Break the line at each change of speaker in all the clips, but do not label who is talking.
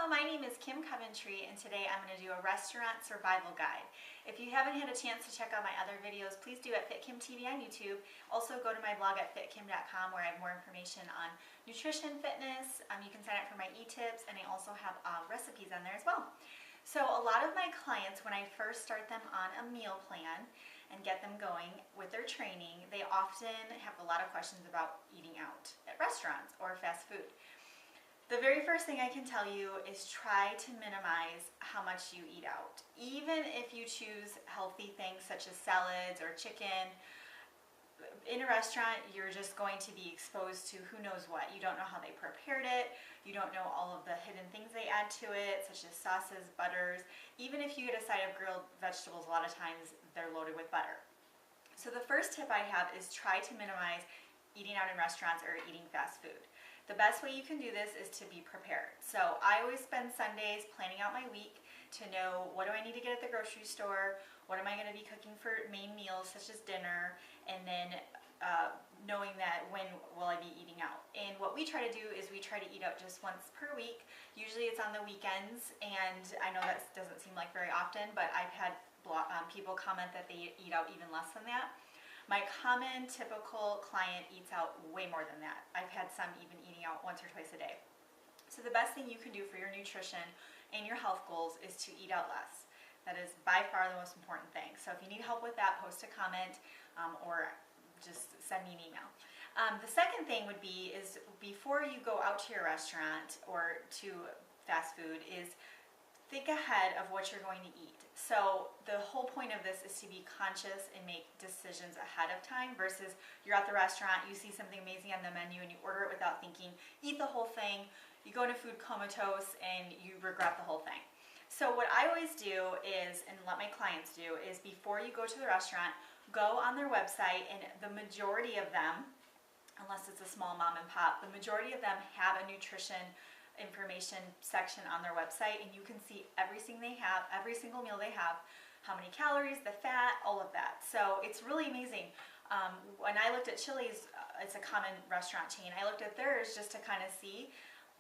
Hello, my name is Kim Coventry, and today I'm going to do a restaurant survival guide. If you haven't had a chance to check out my other videos, please do at FitKim TV on YouTube. Also go to my blog at fitkim.com where I have more information on nutrition, fitness. You can sign up for my e-tips, and I also have recipes on there as well. So a lot of my clients, when I first start them on a meal plan and get them going with their training, they often have a lot of questions about eating out at restaurants or fast food. The very first thing I can tell you is try to minimize how much you eat out. Even if you choose healthy things such as salads or chicken, in a restaurant you're just going to be exposed to who knows what. You don't know how they prepared it, you don't know all of the hidden things they add to it, such as sauces, butters. Even if you get a side of grilled vegetables, a lot of times they're loaded with butter. So the first tip I have is try to minimize eating out in restaurants or eating fast food. The best way you can do this is to be prepared. So I always spend Sundays planning out my week to know what do I need to get at the grocery store, what am I going to be cooking for main meals such as dinner, and then knowing that when will I be eating out. And what we try to do is we try to eat out just once per week. Usually it's on the weekends, and I know that doesn't seem like very often, but I've had people comment that they eat out even less than that. My common, typical client eats out way more than that. I've had some even eating out once or twice a day. So the best thing you can do for your nutrition and your health goals is to eat out less. That is by far the most important thing. So if you need help with that, post a comment or just send me an email. The second thing would be is before you go out to your restaurant or to fast food is think ahead of what you're going to eat. So the whole point of this is to be conscious and make decisions ahead of time versus you're at the restaurant, you see something amazing on the menu and you order it without thinking, eat the whole thing, you go into food comatose and you regret the whole thing. So what I always do is, and let my clients do, is before you go to the restaurant, go on their website, and the majority of them, unless it's a small mom and pop, the majority of them have a nutrition information section on their website, and you can see everything they have, every single meal they have, how many calories, the fat, all of that. So it's really amazing. When I looked at Chili's, it's a common restaurant chain, I looked at theirs just to kind of see.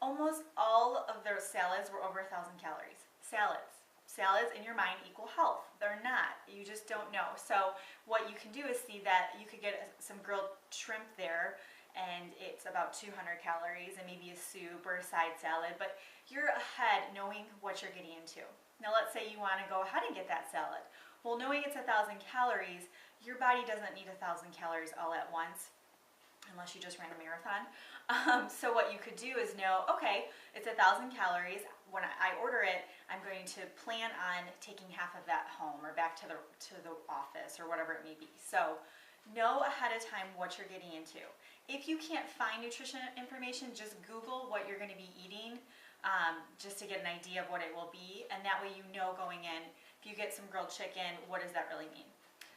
Almost all of their salads were over 1,000 calories. Salads in your mind equal health. They're not. You just don't know. So what you can do is see that you could get some grilled shrimp there, and it's about 200 calories, and maybe a soup or a side salad, but you're ahead knowing what you're getting into. Now let's say you want to go ahead and get that salad. Well, knowing it's 1,000 calories, your body doesn't need 1,000 calories all at once, unless you just ran a marathon. So what you could do is know, okay, it's 1,000 calories. When I order it, I'm going to plan on taking half of that home or back to the office or whatever it may be. So know ahead of time what you're getting into. If you can't find nutrition information, just Google what you're going to be eating just to get an idea of what it will be, and that way you know going in, if you get some grilled chicken, what does that really mean?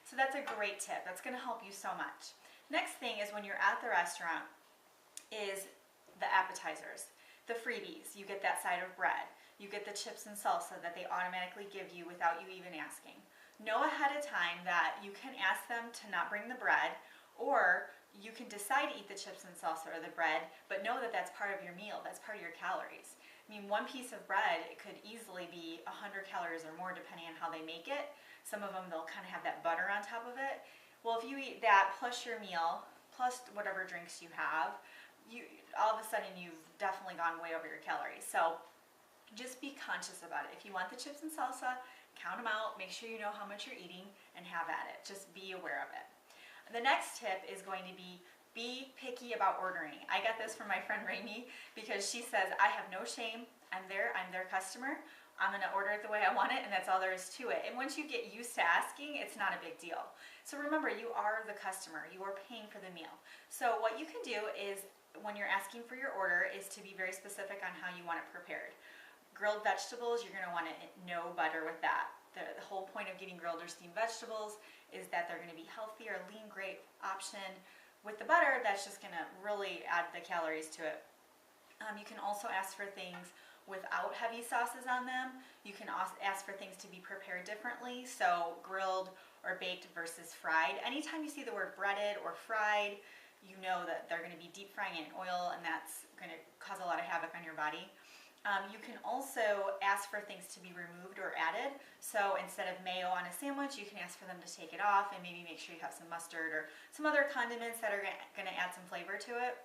So that's a great tip. That's going to help you so much. Next thing is when you're at the restaurant is the appetizers, the freebies. You get that side of bread. You get the chips and salsa that they automatically give you without you even asking. Know ahead of time that you can ask them to not bring the bread, or you can decide to eat the chips and salsa or the bread, but know that that's part of your meal, that's part of your calories. I mean, one piece of bread, it could easily be 100 calories or more depending on how they make it. Some of them, they'll kind of have that butter on top of it. Well, if you eat that plus your meal, plus whatever drinks you have, all of a sudden you've definitely gone way over your calories. So just be conscious about it. If you want the chips and salsa, count them out, make sure you know how much you're eating, and have at it. Just be aware of it. The next tip is going to be picky about ordering. I got this from my friend Raimi because she says, I have no shame. I'm their customer. I'm going to order it the way I want it, and that's all there is to it. And once you get used to asking, it's not a big deal. So remember, you are the customer. You are paying for the meal. So what you can do is, when you're asking for your order, is to be very specific on how you want it prepared. Grilled vegetables, you're going to want to know butter with that. The whole point of getting grilled or steamed vegetables is that they're going to be healthier, lean, great option. With the butter, that's just going to really add the calories to it. You can also ask for things without heavy sauces on them. You can also ask for things to be prepared differently, so grilled or baked versus fried. Anytime you see the word breaded or fried, you know that they're going to be deep frying it in oil, and that's going to cause a lot of havoc on your body. You can also ask for things to be removed or added. So instead of mayo on a sandwich, you can ask for them to take it off and maybe make sure you have some mustard or some other condiments that are going to add some flavor to it.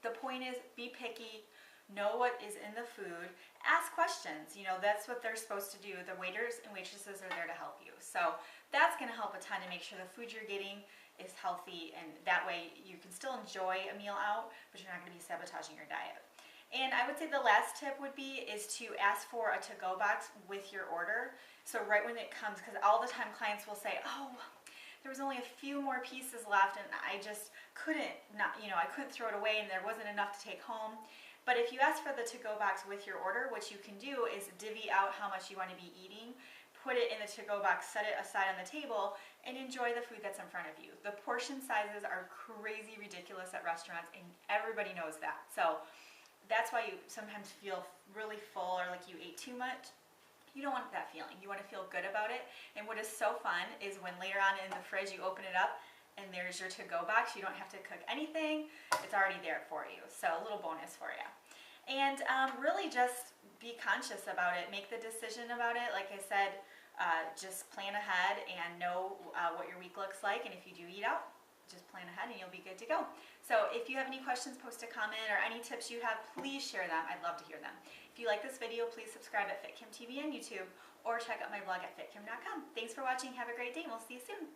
The point is, be picky, know what is in the food, ask questions. You know, that's what they're supposed to do. The waiters and waitresses are there to help you. So that's going to help a ton to make sure the food you're getting is healthy, and that way you can still enjoy a meal out, but you're not going to be sabotaging your diet. And I would say the last tip would be is to ask for a to-go box with your order. So right when it comes, because all the time clients will say, oh, there was only a few more pieces left and I just couldn't I couldn't throw it away and there wasn't enough to take home. But if you ask for the to-go box with your order, what you can do is divvy out how much you want to be eating, put it in the to-go box, set it aside on the table, and enjoy the food that's in front of you. The portion sizes are crazy ridiculous at restaurants, and everybody knows that. So that's why you sometimes feel really full or like you ate too much. You don't want that feeling. You want to feel good about it. And what is so fun is when later on in the fridge you open it up and there's your to-go box. You don't have to cook anything. It's already there for you. So a little bonus for you. And really just be conscious about it. Make the decision about it. Like I said, just plan ahead and know what your week looks like. And if you do eat out, just plan ahead and you'll be good to go. So if you have any questions, post a comment, or any tips you have, please share them. I'd love to hear them. If you like this video, please subscribe at FitKim TV on YouTube or check out my blog at fitkim.com. Thanks for watching. Have a great day and we'll see you soon.